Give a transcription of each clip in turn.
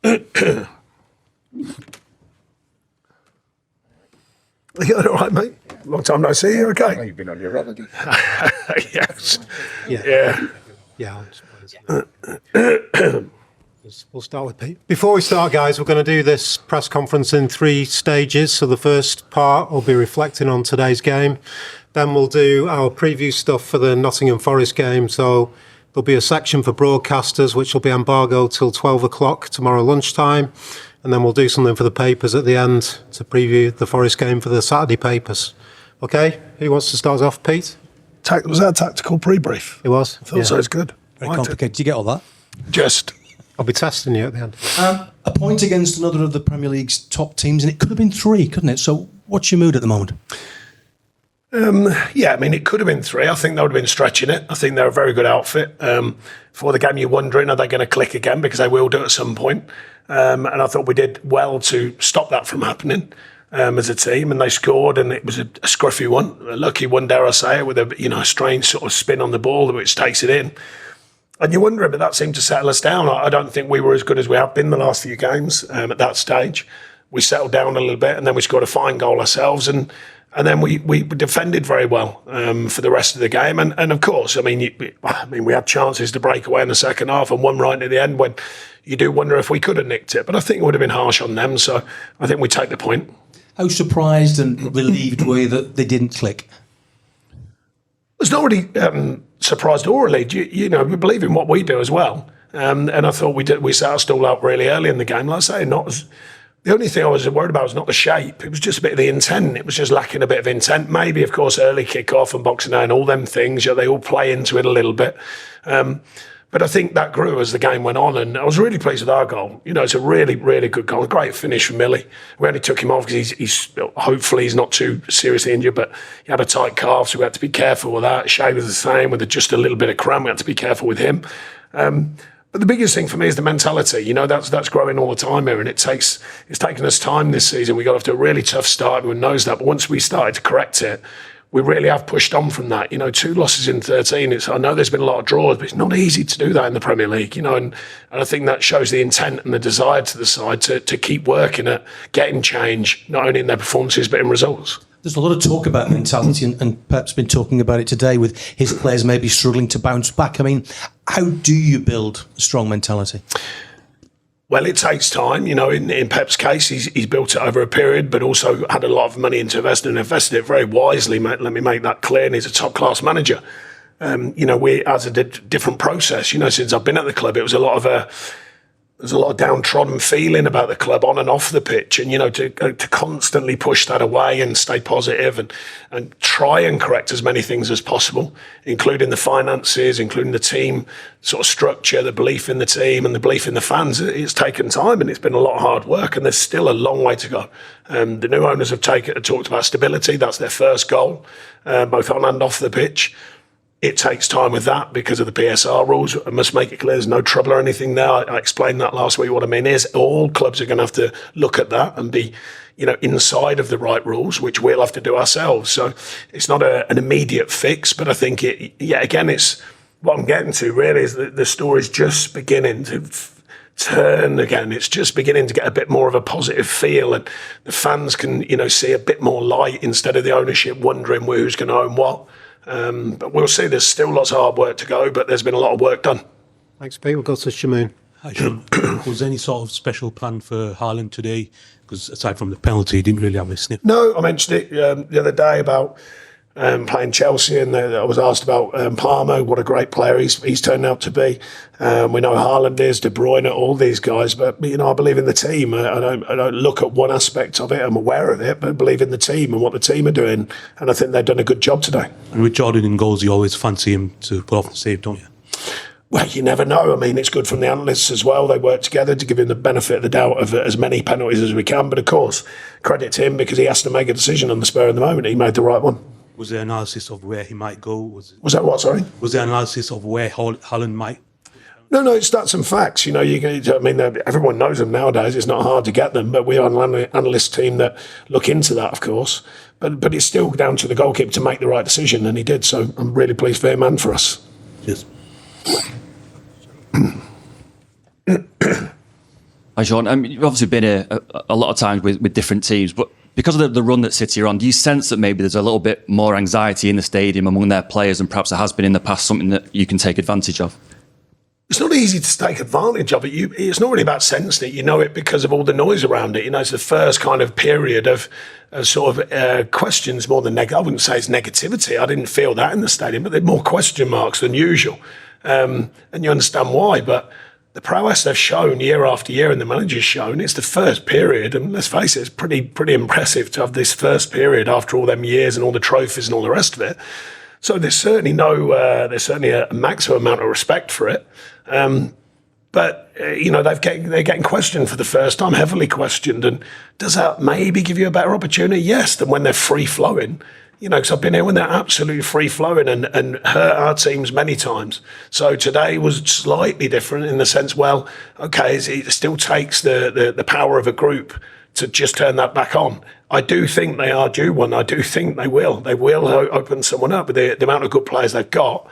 You all right, mate? Long time no see. You okay? Oh, you've been on your run again. Yes. Yeah. We'll start with Pete. Before we start, guys, we're going to do this press conference in 3 stages. So the first part will be reflecting on today's game. Then we'll do our preview stuff for the Nottingham Forest game. So there'll be a section for broadcasters, which will be embargoed till 12 o'clock tomorrow lunchtime. And then we'll do something for the papers at the end to preview the Forest game for the Saturday papers. Okay, who wants to start off? Pete? Was that a tactical pre-brief? It was. I thought so. It's good. Very complicated. Did you get all that? Just. I'll be testing you at the end. A point against another of the Premier League's top teams, and it could have been 3, couldn't it? So what's your mood at the moment? Yeah, I mean, it could have been 3. I think they would have been stretching it. I think they're a very good outfit. For the game, you're wondering, are they going to click again? Because they will do at some point. And I thought we did well to stop that from happening as a team. And they scored, and it was a scruffy one, a lucky one, dare I say it, with a strange sort of spin on the ball which takes it in. And you're wondering, but that seemed to settle us down. I don't think we were as good as we have been the last few games at that stage. We settled down a little bit, and then we scored a fine goal ourselves, and then we defended very well for the rest of the game. And of course, I mean, we had chances to break away in the second half, and one right at the end when you do wonder if we could have nicked it. But I think it would have been harsh on them, so I think we take the point. How surprised and relieved were you that they didn't click? I was not really surprised or relieved. You know, we believe in what we do as well. And I thought we set our stall out really early in the game. Like I say, the only thing I was worried about was not the shape. It was just a bit of the intent. It was just lacking a bit of intent. Maybe, of course, early kick-off and Boxing Day and all them things, they all play into it a little bit. But I think that grew as the game went on, and I was really pleased with our goal. You know, it's a really, really good goal. A great finish from Millie. We only took him off because he's hopefully he's not too seriously injured, but he had a tight calf, so we had to be careful with that. Shay was the same, with just a little bit of cramp. We had to be careful with him. But the biggest thing for me is the mentality. You know, that's growing all the time here, and it's taken us time this season. We got off to a really tough start. Everyone knows that, but once we started to correct it, we really have pushed on from that. You know, 2 losses in 13. I know there's been a lot of draws, but it's not easy to do that in the Premier League. You know, and I think that shows the intent and the desire to the side to keep working at getting change, not only in their performances but in results. There's a lot of talk about mentality, and Pep's been talking about it today with his players maybe struggling to bounce back. I mean, how do you build a strong mentality? Well, it takes time. You know, in Pep's case, he's built it over a period, but also had a lot of money into investing and invested it very wisely. Let me make that clear. And he's a top-class manager. You know, we as a different process. You know, since I've been at the club, it was a lot of there's a lot of downtrodden feeling about the club on and off the pitch, and you know, to constantly push that away and stay positive and try and correct as many things as possible, including the finances, including the team sort of structure, the belief in the team and the belief in the fans. It's taken time, and it's been a lot of hard work, and there's still a long way to go. The new owners have talked about stability. That's their first goal, both on and off the pitch. It takes time with that because of the PSR rules. I must make it clear there's no trouble or anything there. I explained that last week. What I mean is all clubs are going to have to look at that and be, you know, inside of the right rules, which we'll have to do ourselves. So it's not an immediate fix, but I think it's what I'm getting to really is that the story's just beginning to turn again. It's just beginning to get a bit more of a positive feel, and the fans can, you know, see a bit more light instead of the ownership wondering who's going to own what. But we'll see. There's still lots of hard work to go, but there's been a lot of work done. Thanks, Pete. We'll go to Shamoon. Hi, Sean. Was there any sort of special plan for Haaland today? Because aside from the penalty, he didn't really have a sniff. No, I mentioned it the other day about playing Chelsea, and I was asked about Palmer. What a great player he's turned out to be. We know Haaland is, De Bruyne, all these guys, but you know, I believe in the team. I don't look at one aspect of it. I'm aware of it, but I believe in the team and what the team are doing, and I think they've done a good job today. And with Jordan in goals, you always fancy him to pull off the save, don't you? Well, you never know. I mean, it's good from the analysts as well. They work together to give him the benefit of the doubt of as many penalties as we can. But of course, credit to him because he has to make a decision on the spur of the moment. He made the right one. Was there analysis of where he might go? Was that what, sorry? Was there analysis of where Haaland might? No, it's stats and facts. You know, everyone knows them nowadays. It's not hard to get them, but we are an analyst team that look into that, of course. But it's still down to the goalkeeper to make the right decision, and he did. So I'm really pleased for him and for us. Yes. Hi, Sean. You've obviously been here a lot of times with different teams, but because of the run that City are on, do you sense that maybe there's a little bit more anxiety in the stadium among their players and perhaps there has been in the past, something that you can take advantage of? It's not easy to take advantage of it. It's not really about sensing it. You know it because of all the noise around it. You know, it's the first kind of period of sort of questions more than I wouldn't say it's negativity. I didn't feel that in the stadium, but there are more question marks than usual. And you understand why. But the prowess they've shown year after year and the manager's shown, it's the first period. And let's face it, it's pretty impressive to have this first period after all them years and all the trophies and all the rest of it. So there's certainly there's certainly a maximum amount of respect for it. But you know, they're getting questioned for the first time, heavily questioned. And does that maybe give you a better opportunity? Yes, than when they're free flowing. You know, because I've been here when they're absolutely free flowing and hurt our teams many times. So today was slightly different in the sense, well, okay, it still takes the power of a group to just turn that back on. I do think they are due one. I do think they will. They will open someone up with the amount of good players they've got.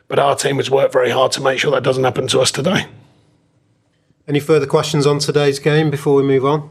But our team has worked very hard to make sure that doesn't happen to us today. Any further questions on today's game before we move on?